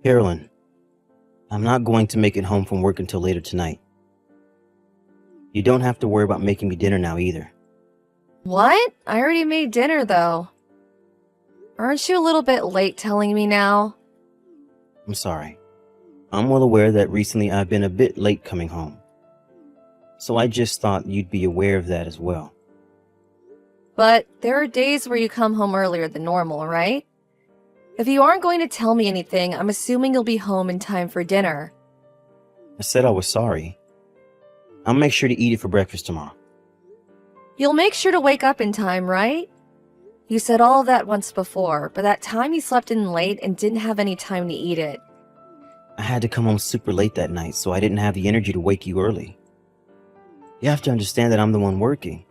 Carolyn, I'm not going to make it home from work until later tonight. You don't have to worry about making me dinner now either. What? I already made dinner, though. Aren't you a little bit late telling me now? I'm sorry. I'm well aware that recently I've been a bit late coming home. So I just thought you'd be aware of that as well. But there are days where you come home earlier than normal, right? If you aren't going to tell me anything, I'm assuming you'll be home in time for dinner. I said I was sorry. I'll make sure to eat it for breakfast tomorrow. You'll make sure to wake up in time, right? You said all of that once before, but that time you slept in late and didn't have any time to eat it. I had to come home super late that night, so I didn't have the energy to wake you early. You have to understand that I'm the one working.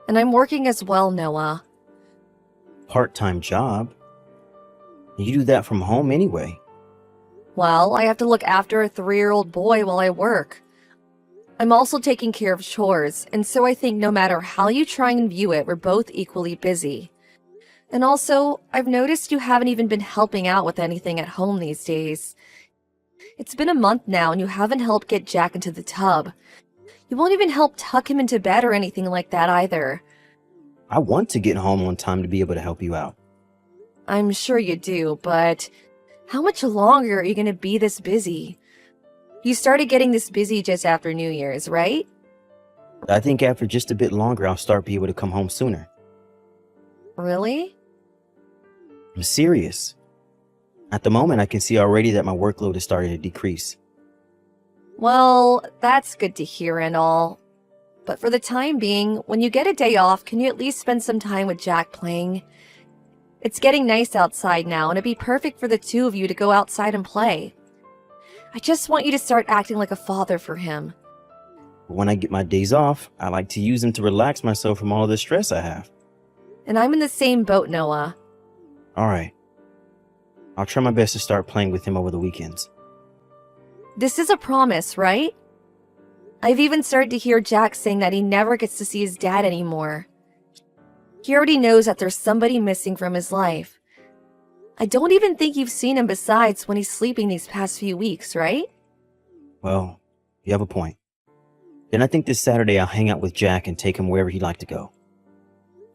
And I'm working as well, Noah. Part-time job. You do that from home anyway. Well, I have to look after a 3-year-old boy while I work. I'm also taking care of chores, and so I think no matter how you try and view it, we're both equally busy. And also, I've noticed you haven't even been helping out with anything at home these days. It's been a month now and you haven't helped get Jack into the tub. You won't even help tuck him into bed or anything like that either. I want to get home on time to be able to help you out. I'm sure you do, but how much longer are you going to be this busy? You started getting this busy just after New Year's, right? I think after just a bit longer, I'll start being able to come home sooner. Really? I'm serious. At the moment, I can see already that my workload is starting to decrease. Well, that's good to hear and all. But for the time being, when you get a day off, can you at least spend some time with Jack playing? It's getting nice outside now, and it'd be perfect for the two of you to go outside and play. I just want you to start acting like a father for him. When I get my days off, I like to use them to relax myself from all of the stress I have. And I'm in the same boat, Noah. All right. I'll try my best to start playing with him over the weekends. This is a promise, right? I've even started to hear Jack saying that he never gets to see his dad anymore. He already knows that there's somebody missing from his life. I don't even think you've seen him besides when he's sleeping these past few weeks, right? Well, you have a point. Then I think this Saturday I'll hang out with Jack and take him wherever he'd like to go.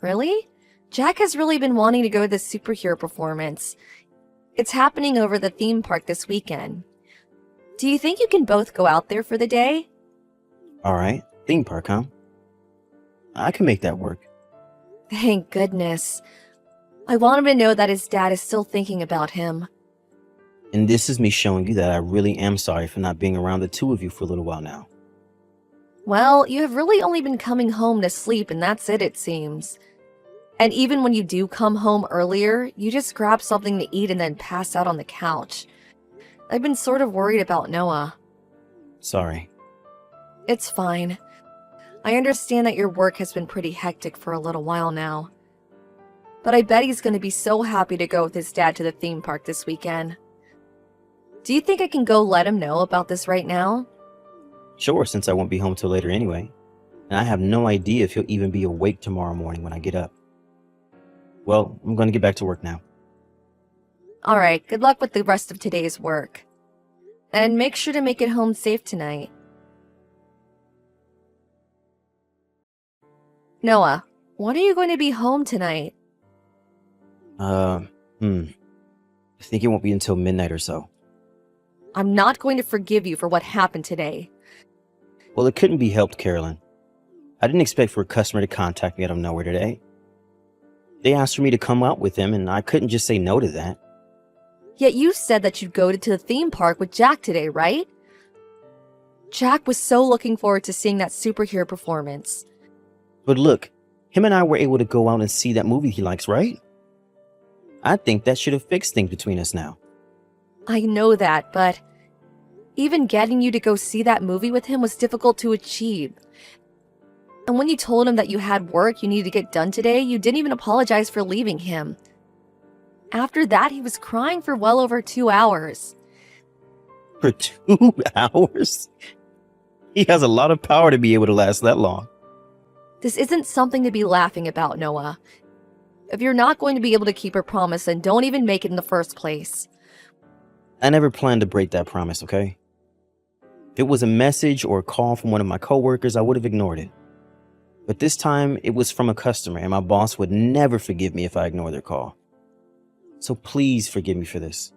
Really? Jack has really been wanting to go to the superhero performance. It's happening over the theme park this weekend. Do you think you can both go out there for the day? All right, theme park, huh? I can make that work. Thank goodness. I want him to know that his dad is still thinking about him. And this is me showing you that I really am sorry for not being around the two of you for a little while now. Well, you have really only been coming home to sleep and that's it seems. And even when you do come home earlier, you just grab something to eat and then pass out on the couch. I've been sort of worried about Noah. Sorry. It's fine. I understand that your work has been pretty hectic for a little while now. But I bet he's going to be so happy to go with his dad to the theme park this weekend. Do you think I can go let him know about this right now? Sure, since I won't be home till later anyway. And I have no idea if he'll even be awake tomorrow morning when I get up. Well, I'm going to get back to work now. Alright, good luck with the rest of today's work. And make sure to make it home safe tonight. Noah, when are you going to be home tonight? I think it won't be until midnight or so. I'm not going to forgive you for what happened today. Well, it couldn't be helped, Carolyn. I didn't expect for a customer to contact me out of nowhere today. They asked for me to come out with them, and I couldn't just say no to that. Yet you said that you'd go to the theme park with Jack today, right? Jack was so looking forward to seeing that superhero performance. But look, him and I were able to go out and see that movie he likes, right? I think that should have fixed things between us now. I know that, but even getting you to go see that movie with him was difficult to achieve. And when you told him that you had work you needed to get done today, you didn't even apologize for leaving him. After that, he was crying for well over 2 hours. For 2 hours? He has a lot of power to be able to last that long. This isn't something to be laughing about, Noah. If you're not going to be able to keep your promise, then don't even make it in the first place. I never planned to break that promise, okay? If it was a message or a call from one of my coworkers, I would have ignored it. But this time, it was from a customer, and my boss would never forgive me if I ignored their call. So please forgive me for this.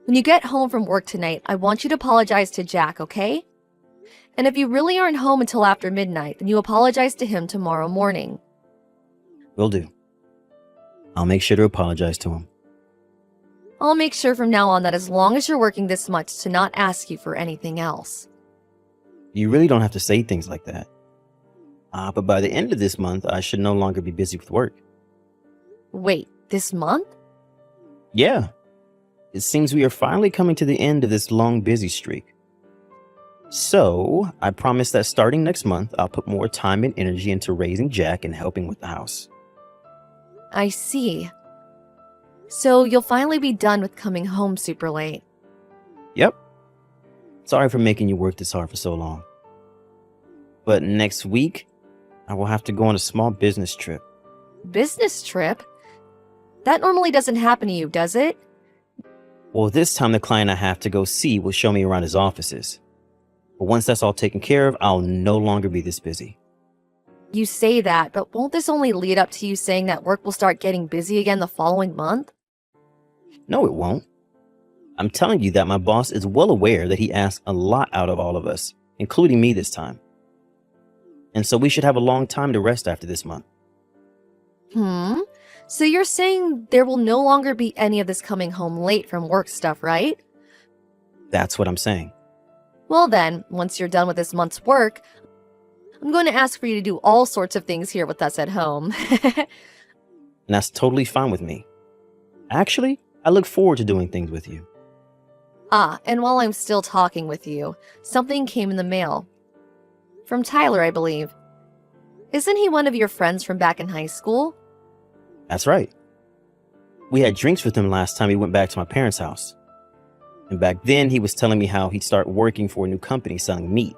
When you get home from work tonight, I want you to apologize to Jack, okay? And if you really aren't home until after midnight, then you apologize to him tomorrow morning. Will do. I'll make sure to apologize to him. I'll make sure from now on that as long as you're working this much to not ask you for anything else. You really don't have to say things like that. But by the end of this month, I should no longer be busy with work. Wait, this month? Yeah. It seems we are finally coming to the end of this long busy streak. So, I promise that starting next month, I'll put more time and energy into raising Jack and helping with the house. I see. So you'll finally be done with coming home super late. Yep. Sorry for making you work this hard for so long. But next week, I will have to go on a small business trip. Business trip? That normally doesn't happen to you, does it? Well, this time the client I have to go see will show me around his offices. But once that's all taken care of, I'll no longer be this busy. You say that, but won't this only lead up to you saying that work will start getting busy again the following month? No, it won't. I'm telling you that my boss is well aware that he asks a lot out of all of us, including me this time. And so we should have a long time to rest after this month. So you're saying there will no longer be any of this coming home late from work stuff, right? That's what I'm saying. Well then, once you're done with this month's work, I'm going to ask for you to do all sorts of things here with us at home. And that's totally fine with me. Actually, I look forward to doing things with you. And while I'm still talking with you, something came in the mail. From Tyler, I believe. Isn't he one of your friends from back in high school? That's right. We had drinks with him last time he went back to my parents' house. And back then, he was telling me how he'd start working for a new company selling meat.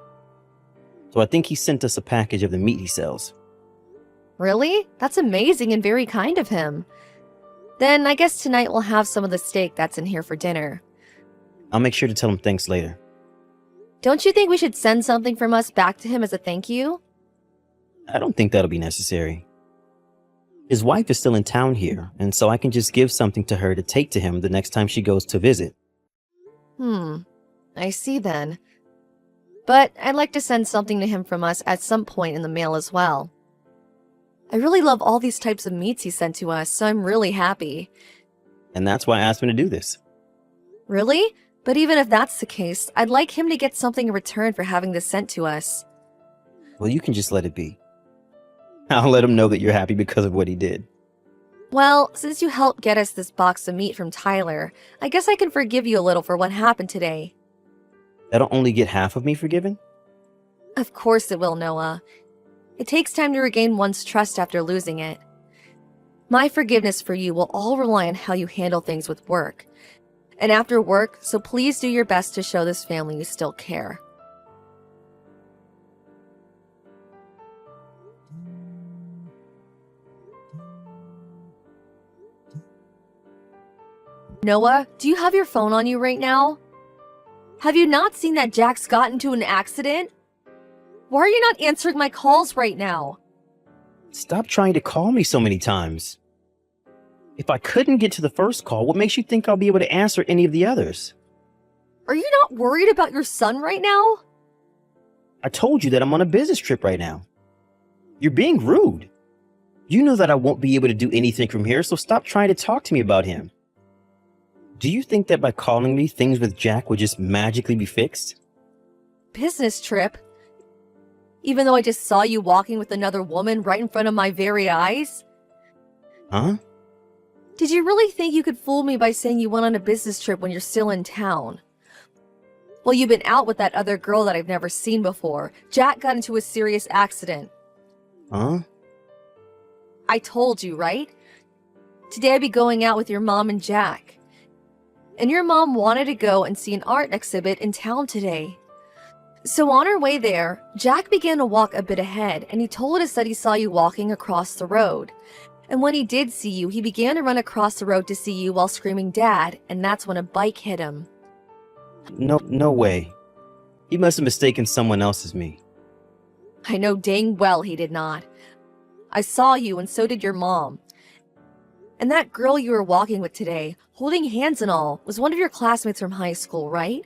So I think he sent us a package of the meat he sells. Really? That's amazing and very kind of him. Then I guess tonight we'll have some of the steak that's in here for dinner. I'll make sure to tell him thanks later. Don't you think we should send something from us back to him as a thank you? I don't think that'll be necessary. His wife is still in town here, and so I can just give something to her to take to him the next time she goes to visit. I see then. But I'd like to send something to him from us at some point in the mail as well. I really love all these types of meats he sent to us, so I'm really happy. And that's why I asked him to do this. Really? But even if that's the case, I'd like him to get something in return for having this sent to us. Well, you can just let it be. I'll let him know that you're happy because of what he did. Well, since you helped get us this box of meat from Tyler, I guess I can forgive you a little for what happened today. That'll only get half of me forgiven? Of course it will, Noah. It takes time to regain one's trust after losing it. My forgiveness for you will all rely on how you handle things with work. And after work, so please do your best to show this family you still care. Noah, do you have your phone on you right now? Have you not seen that Jack's got into an accident? Why are you not answering my calls right now? Stop trying to call me so many times. If I couldn't get to the first call, what makes you think I'll be able to answer any of the others? Are you not worried about your son right now? I told you that I'm on a business trip right now. You're being rude. You know that I won't be able to do anything from here, so stop trying to talk to me about him. Do you think that by calling me, things with Jack would just magically be fixed? Business trip? Even though I just saw you walking with another woman right in front of my very eyes? Huh? Did you really think you could fool me by saying you went on a business trip when you're still in town? Well, you've been out with that other girl that I've never seen before. Jack got into a serious accident. Huh? I told you, right? Today I'd be going out with your mom and Jack. And your mom wanted to go and see an art exhibit in town today. So on our way there, Jack began to walk a bit ahead, and he told us that he saw you walking across the road. And when he did see you, he began to run across the road to see you while screaming, "Dad," and that's when a bike hit him. No way. He must have mistaken someone else as me. I know dang well he did not. I saw you and so did your mom. And that girl you were walking with today, holding hands and all, was one of your classmates from high school, right?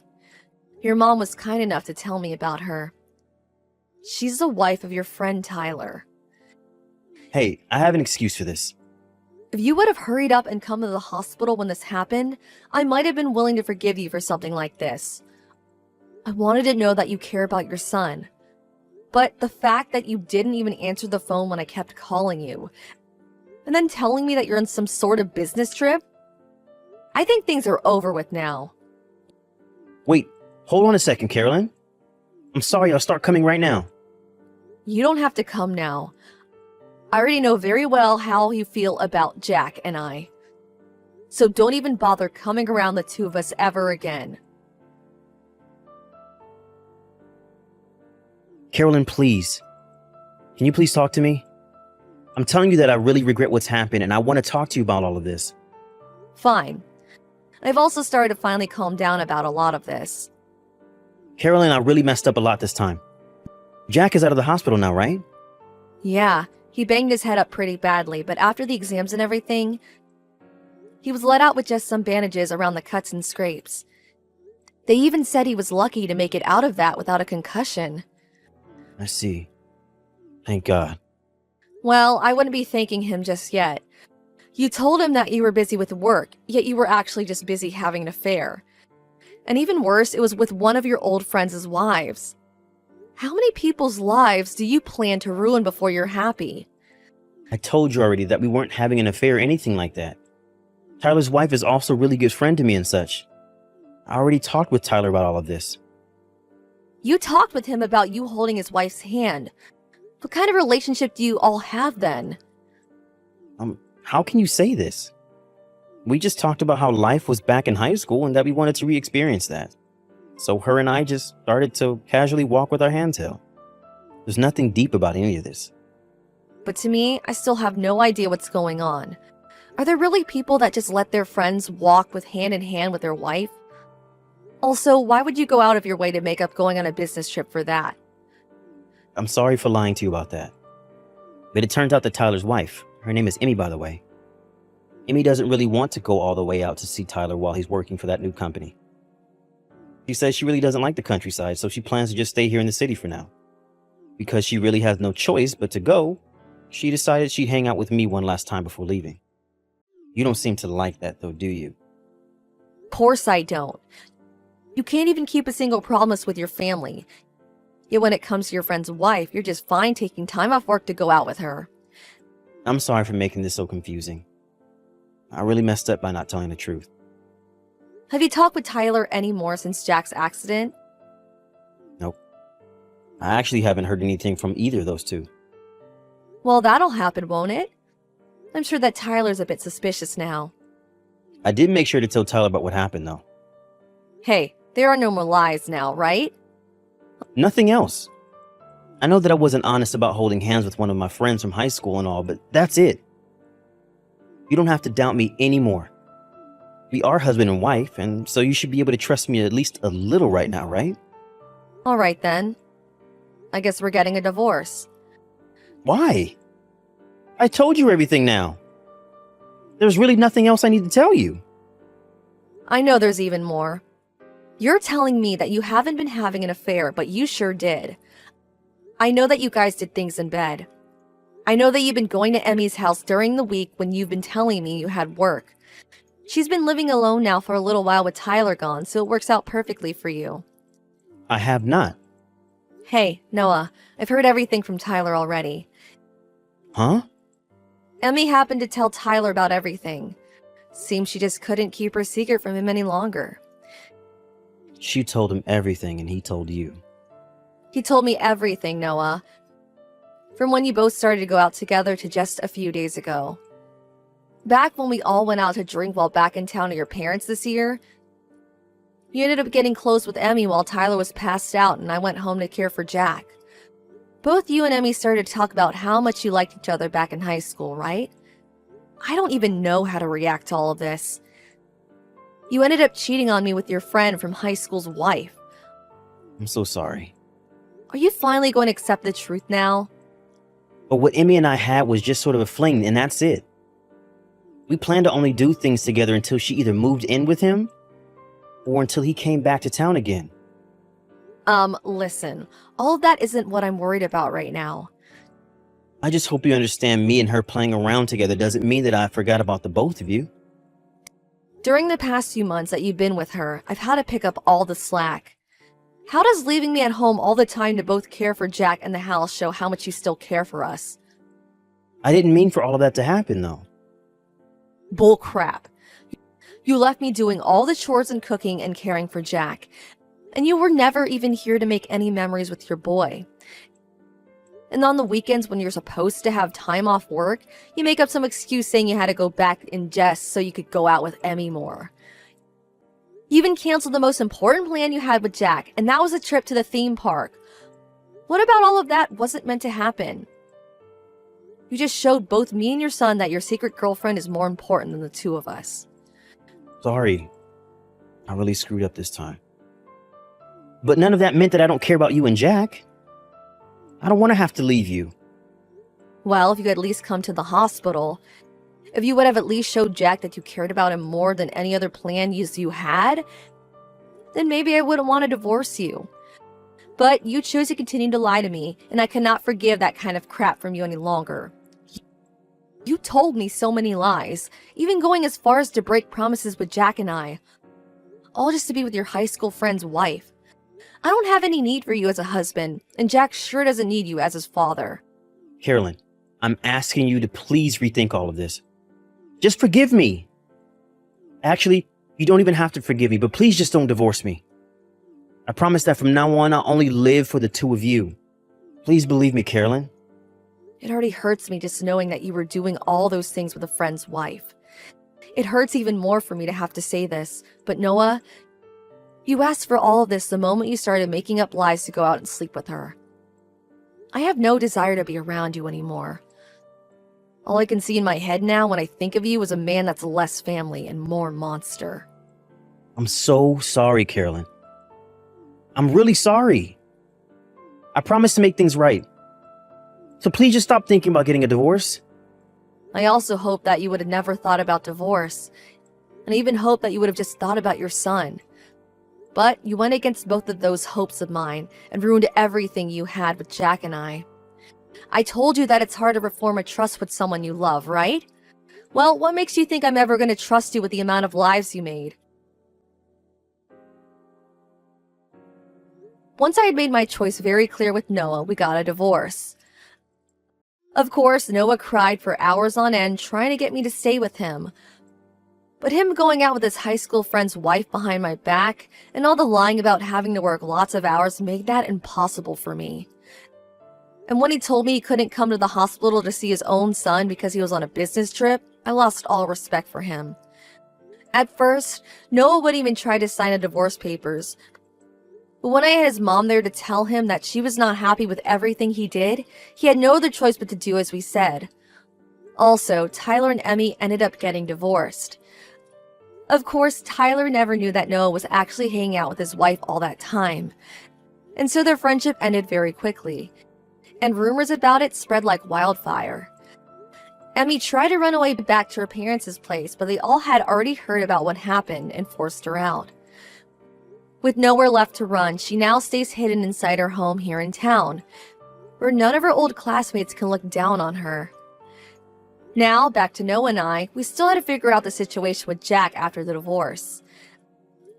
Your mom was kind enough to tell me about her. She's the wife of your friend Tyler. Hey, I have an excuse for this. If you would have hurried up and come to the hospital when this happened, I might have been willing to forgive you for something like this. I wanted to know that you care about your son. But the fact that you didn't even answer the phone when I kept calling you, and then telling me that you're on some sort of business trip, I think things are over with now. Wait, hold on a second, Carolyn. I'm sorry, I'll start coming right now. You don't have to come now. I already know very well how you feel about Jack and I. So don't even bother coming around the two of us ever again. Carolyn, please. Can you please talk to me? I'm telling you that I really regret what's happened and I want to talk to you about all of this. Fine. I've also started to finally calm down about a lot of this. Carolyn, I really messed up a lot this time. Jack is out of the hospital now, right? Yeah, he banged his head up pretty badly, but after the exams and everything, he was let out with just some bandages around the cuts and scrapes. They even said he was lucky to make it out of that without a concussion. I see. Thank God. Well, I wouldn't be thanking him just yet. You told him that you were busy with work, yet you were actually just busy having an affair. And even worse, it was with one of your old friends' wives. How many people's lives do you plan to ruin before you're happy? I told you already that we weren't having an affair or anything like that. Tyler's wife is also a really good friend to me and such. I already talked with Tyler about all of this. You talked with him about you holding his wife's hand. What kind of relationship do you all have then? How can you say this? We just talked about how life was back in high school and that we wanted to re-experience that. So her and I just started to casually walk with our hands held. There's nothing deep about any of this. But to me, I still have no idea what's going on. Are there really people that just let their friends walk with hand in hand with their wife? Also, why would you go out of your way to make up going on a business trip for that? I'm sorry for lying to you about that. But it turns out that Tyler's wife, her name is Emmy, by the way. Emmy doesn't really want to go all the way out to see Tyler while he's working for that new company. She says she really doesn't like the countryside, so she plans to just stay here in the city for now. Because she really has no choice but to go, she decided she'd hang out with me one last time before leaving. You don't seem to like that though, do you? Course I don't. You can't even keep a single promise with your family. Yet when it comes to your friend's wife, you're just fine taking time off work to go out with her. I'm sorry for making this so confusing. I really messed up by not telling the truth. Have you talked with Tyler anymore since Jack's accident? Nope. I actually haven't heard anything from either of those two. Well, that'll happen, won't it? I'm sure that Tyler's a bit suspicious now. I did make sure to tell Tyler about what happened though. Hey, there are no more lies now, right? Nothing else. I know that I wasn't honest about holding hands with one of my friends from high school and all, but that's it. You don't have to doubt me anymore. We are husband and wife, and so you should be able to trust me at least a little right now, right? Alright then. I guess we're getting a divorce. Why? I told you everything now. There's really nothing else I need to tell you. I know there's even more. You're telling me that you haven't been having an affair, but you sure did. I know that you guys did things in bed. I know that you've been going to Emmy's house during the week when you've been telling me you had work. She's been living alone now for a little while with Tyler gone, so it works out perfectly for you. I have not. Hey, Noah, I've heard everything from Tyler already. Huh? Emmy happened to tell Tyler about everything. Seems she just couldn't keep her secret from him any longer. She told him everything and he told you. He told me everything, Noah. From when you both started to go out together to just a few days ago. Back when we all went out to drink while back in town at your parents this year, you ended up getting close with Emmy while Tyler was passed out and I went home to care for Jack. Both you and Emmy started to talk about how much you liked each other back in high school, right? I don't even know how to react to all of this. You ended up cheating on me with your friend from high school's wife. I'm so sorry. Are you finally going to accept the truth now? But what Emmy and I had was just sort of a fling, and that's it. We planned to only do things together until she either moved in with him or until he came back to town again. Listen, all of that isn't what I'm worried about right now. I just hope you understand me and her playing around together doesn't mean that I forgot about the both of you. During the past few months that you've been with her, I've had to pick up all the slack. How does leaving me at home all the time to both care for Jack and the house show how much you still care for us? I didn't mean for all of that to happen, though. Bull crap. You left me doing all the chores and cooking and caring for Jack, and you were never even here to make any memories with your boy. And on the weekends when you're supposed to have time off work, you make up some excuse saying you had to go back in jest so you could go out with Emmy more. You even canceled the most important plan you had with Jack, and that was a trip to the theme park. What about all of that wasn't meant to happen? You just showed both me and your son that your secret girlfriend is more important than the two of us. Sorry. I really screwed up this time. But none of that meant that I don't care about you and Jack. I don't want to have to leave you. Well, if you could at least come to the hospital, if you would have at least showed Jack that you cared about him more than any other plan you had, then maybe I wouldn't want to divorce you. But you chose to continue to lie to me, and I cannot forgive that kind of crap from you any longer. You told me so many lies, even going as far as to break promises with Jack and I, all just to be with your high school friend's wife. I don't have any need for you as a husband, and Jack sure doesn't need you as his father. Carolyn, I'm asking you to please rethink all of this. Just forgive me. Actually, you don't even have to forgive me, but please just don't divorce me. I promise that from now on, I'll only live for the two of you. Please believe me, Carolyn. It already hurts me just knowing that you were doing all those things with a friend's wife. It hurts even more for me to have to say this, but Noah, you asked for all of this the moment you started making up lies to go out and sleep with her. I have no desire to be around you anymore. All I can see in my head now when I think of you is a man that's less family and more monster. I'm so sorry, Carolyn. I'm really sorry. I promise to make things right. So please just stop thinking about getting a divorce. I also hope that you would have never thought about divorce, and I even hope that you would have just thought about your son. But you went against both of those hopes of mine and ruined everything you had with Jack and I. I told you that it's hard to reform a trust with someone you love, right? Well, what makes you think I'm ever going to trust you with the amount of lies you made? Once I had made my choice very clear with Noah, we got a divorce. Of course, Noah cried for hours on end trying to get me to stay with him. But him going out with his high school friend's wife behind my back and all the lying about having to work lots of hours made that impossible for me. And when he told me he couldn't come to the hospital to see his own son because he was on a business trip, I lost all respect for him. At first, Noah wouldn't even try to sign the divorce papers. But when I had his mom there to tell him that she was not happy with everything he did, he had no other choice but to do as we said. Also, Tyler and Emmy ended up getting divorced. Of course, Tyler never knew that Noah was actually hanging out with his wife all that time, and so their friendship ended very quickly, and rumors about it spread like wildfire. Emmy tried to run away back to her parents' place, but they all had already heard about what happened and forced her out. With nowhere left to run, she now stays hidden inside her home here in town, where none of her old classmates can look down on her. Now, back to Noah and I, we still had to figure out the situation with Jack after the divorce.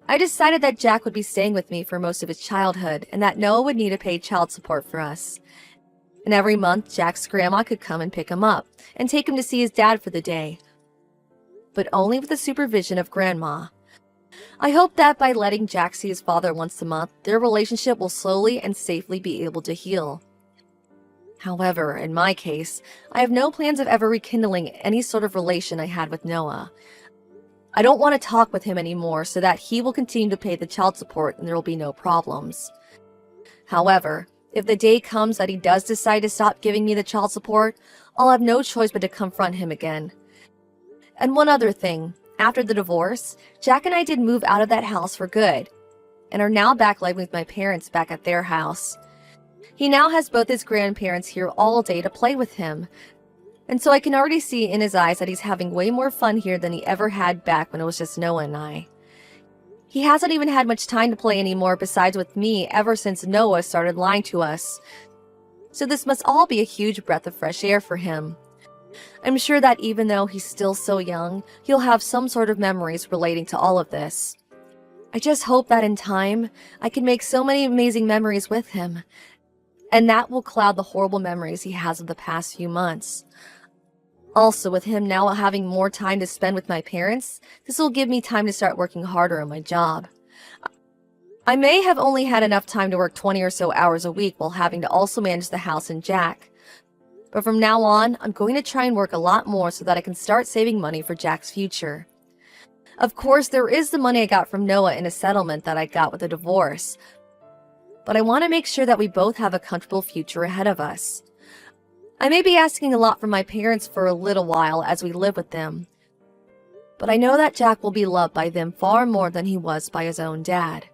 I decided that Jack would be staying with me for most of his childhood, and that Noah would need to pay child support for us. And every month, Jack's grandma could come and pick him up, and take him to see his dad for the day. But only with the supervision of Grandma. I hope that by letting Jack see his father once a month, their relationship will slowly and safely be able to heal. However, in my case, I have no plans of ever rekindling any sort of relation I had with Noah. I don't want to talk with him anymore so that he will continue to pay the child support and there will be no problems. However, if the day comes that he does decide to stop giving me the child support, I'll have no choice but to confront him again. And one other thing, After the divorce, Jack and I did move out of that house for good and are now back living with my parents back at their house. He now has both his grandparents here all day to play with him, and so I can already see in his eyes that he's having way more fun here than he ever had back when it was just Noah and I. He hasn't even had much time to play anymore besides with me ever since Noah started lying to us, so this must all be a huge breath of fresh air for him. I'm sure that even though he's still so young, he'll have some sort of memories relating to all of this. I just hope that in time, I can make so many amazing memories with him, and that will cloud the horrible memories he has of the past few months. Also, with him now having more time to spend with my parents, this will give me time to start working harder on my job. I may have only had enough time to work 20 or so hours a week while having to also manage the house and Jack. But from now on, I'm going to try and work a lot more so that I can start saving money for Jack's future. Of course, there is the money I got from Noah in a settlement that I got with a divorce, but I want to make sure that we both have a comfortable future ahead of us. I may be asking a lot from my parents for a little while as we live with them, but I know that Jack will be loved by them far more than he was by his own dad.